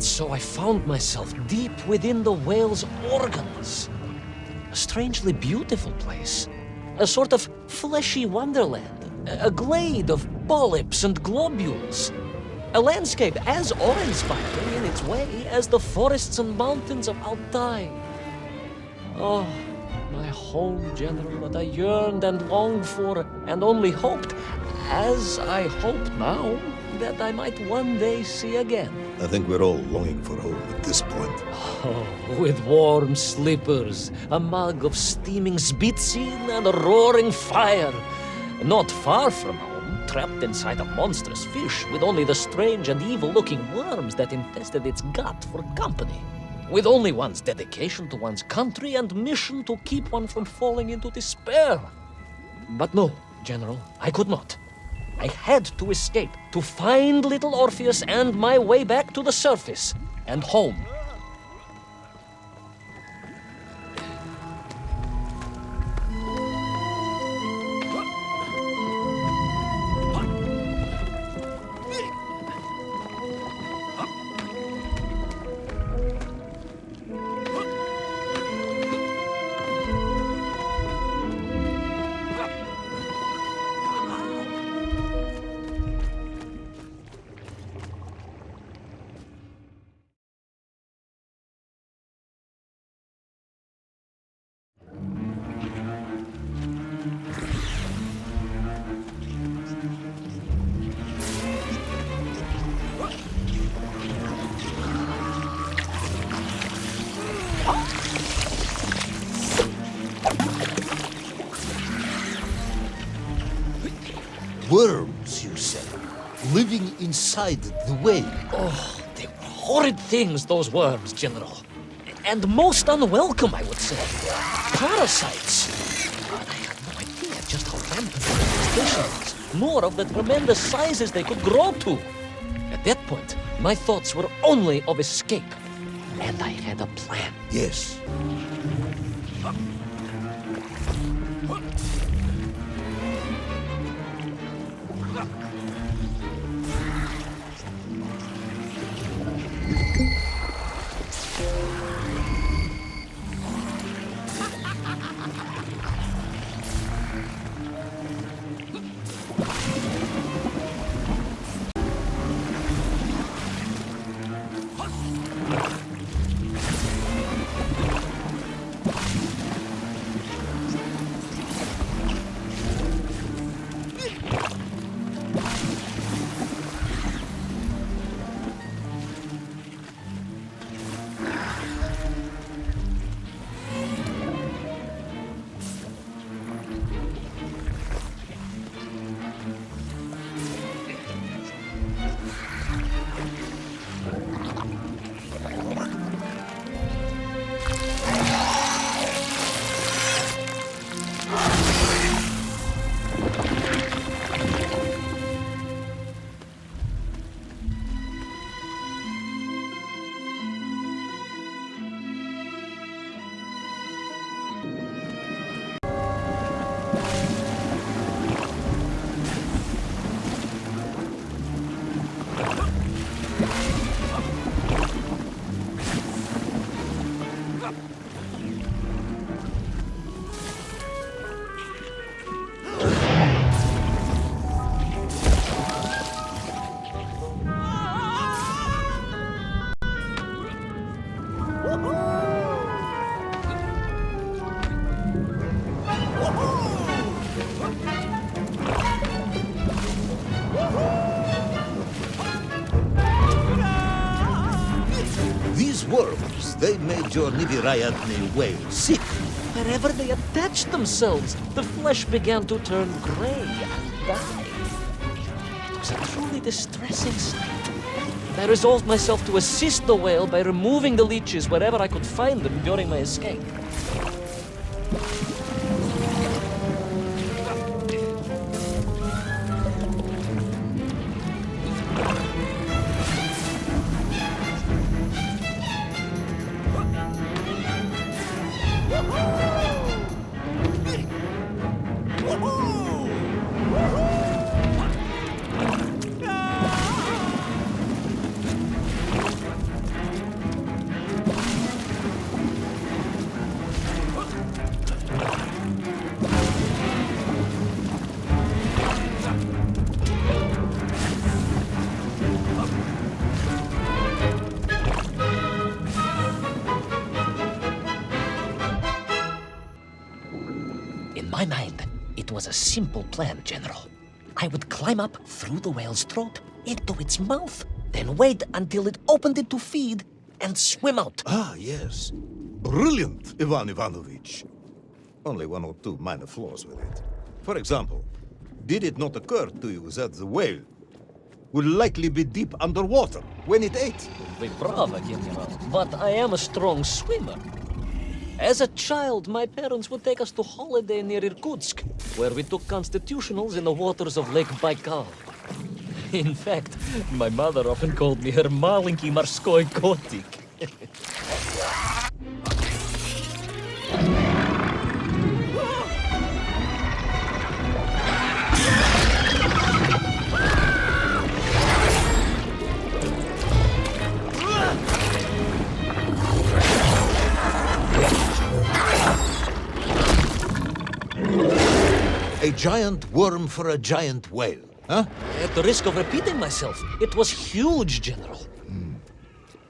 And so I found myself deep within the whale's organs. A strangely beautiful place. A sort of fleshy wonderland. A glade of polyps and globules. A landscape as awe-inspiring in its way as the forests and mountains of Altai. Oh, my home, General, that I yearned and longed for, and only hoped, as I hope now, that I might one day see again. I think we're all longing for home at this point. Oh, with warm slippers, a mug of steaming Spitzin, and a roaring fire. Not far from home, trapped inside a monstrous fish, with only the strange and evil-looking worms that infested its gut for company. With only one's dedication to one's country and mission to keep one from falling into despair. But no, General, I could not. I had to escape, to find little Orpheus and my way back to the surface and home. Worms, you said, living inside the whale. Oh, they were horrid things, those worms, General. And most unwelcome, I would say. Parasites. But I had no idea just how rampant the infestation was, nor of the tremendous sizes they could grow to. At that point, my thoughts were only of escape. And I had a plan. Yes. Worms, they made your Nivirayatni whale sick. Wherever they attached themselves, the flesh began to turn gray and die. It was a truly distressing sight. I resolved myself to assist the whale by removing the leeches wherever I could find them during my escape. a simple plan, General. I would climb up through the whale's throat into its mouth, then wait until it opened it to feed and swim out. Ah, yes. Brilliant, Ivan Ivanovich. Only one or two minor flaws with it. For example, did it not occur to you that the whale would likely be deep underwater when it ate? Вы правы, General, but I am a strong swimmer. As a child, my parents would take us to holiday near Irkutsk, where we took constitutionals in the waters of Lake Baikal. In fact, my mother often called me her маленький морской котик. A giant worm for a giant whale, huh? At the risk of repeating myself, it was huge, General.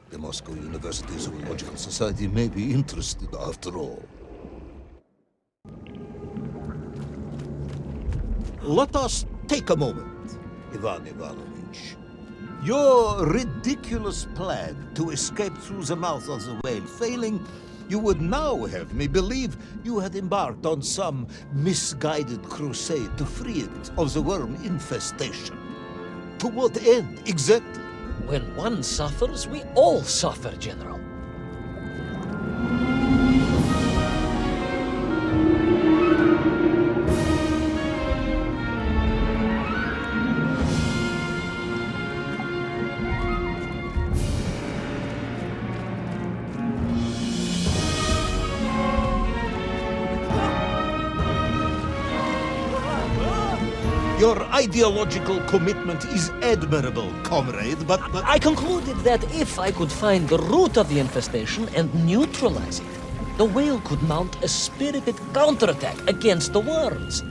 The Moscow University Zoological Society may be interested after all. Let us take a moment, Ivan Ivanovich. Your ridiculous plan to escape through the mouth of the whale failing, you would now have me believe you had embarked on some misguided crusade to free it of the worm infestation. To what end, exactly? When one suffers, we all suffer, General. Your ideological commitment is admirable, comrade, but... I concluded that if I could find the root of the infestation and neutralize it, the whale could mount a spirited counterattack against the worms.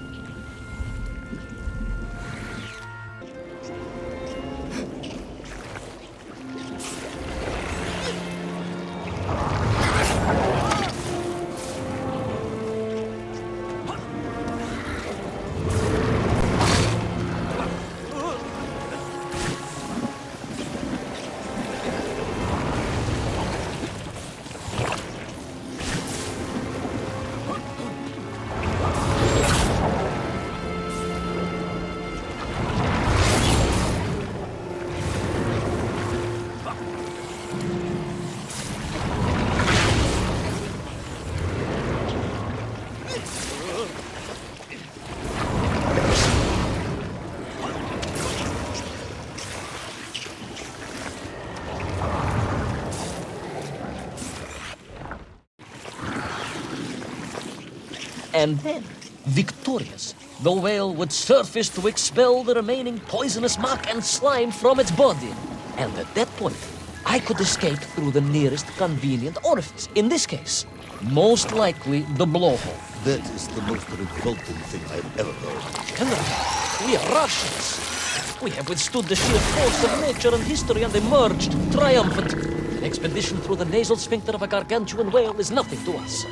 And then, victorious, the whale would surface to expel the remaining poisonous muck and slime from its body. And at that point, I could escape through the nearest convenient orifice. In this case, most likely the blowhole. That is the most revolting thing I've ever heard. General, we are Russians. We have withstood the sheer force of nature and history and emerged triumphant. An expedition through the nasal sphincter of a gargantuan whale is nothing to us.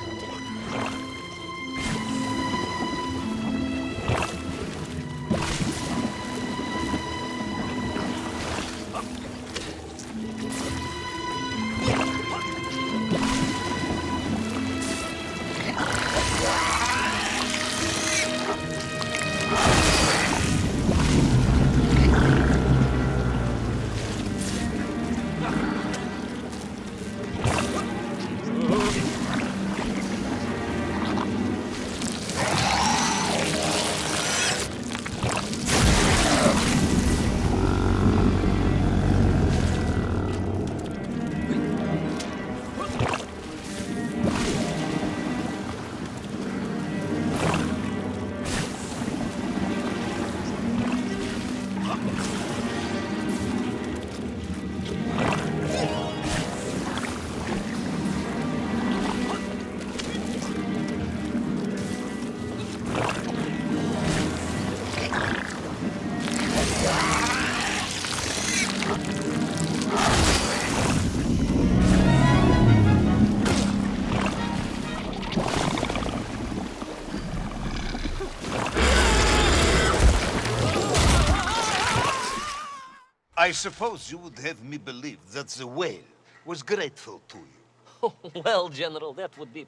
I suppose you would have me believe that the whale was grateful to you. Well, General, that would be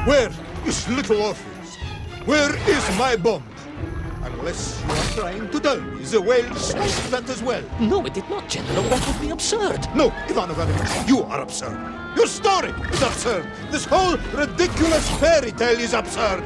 Where is little Orpheus? Where is my bomb? Unless you are trying to tell me the whale smashed that as well. No, it did not, General. That would be absurd. No, Ivan Ivanovich, you are absurd. Your story is absurd. This whole ridiculous fairy tale is absurd.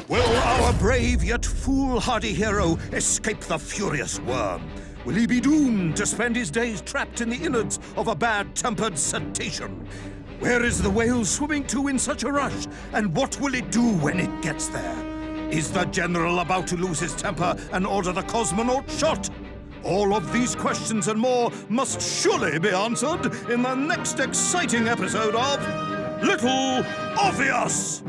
Will our brave yet foolhardy hero escape the furious worm? Will he be doomed to spend his days trapped in the innards of a bad-tempered cetacean? Where is the whale swimming to in such a rush? And what will it do when it gets there? Is the general about to lose his temper and order the cosmonaut shot? All of these questions and more must surely be answered in the next exciting episode of Little Orpheus!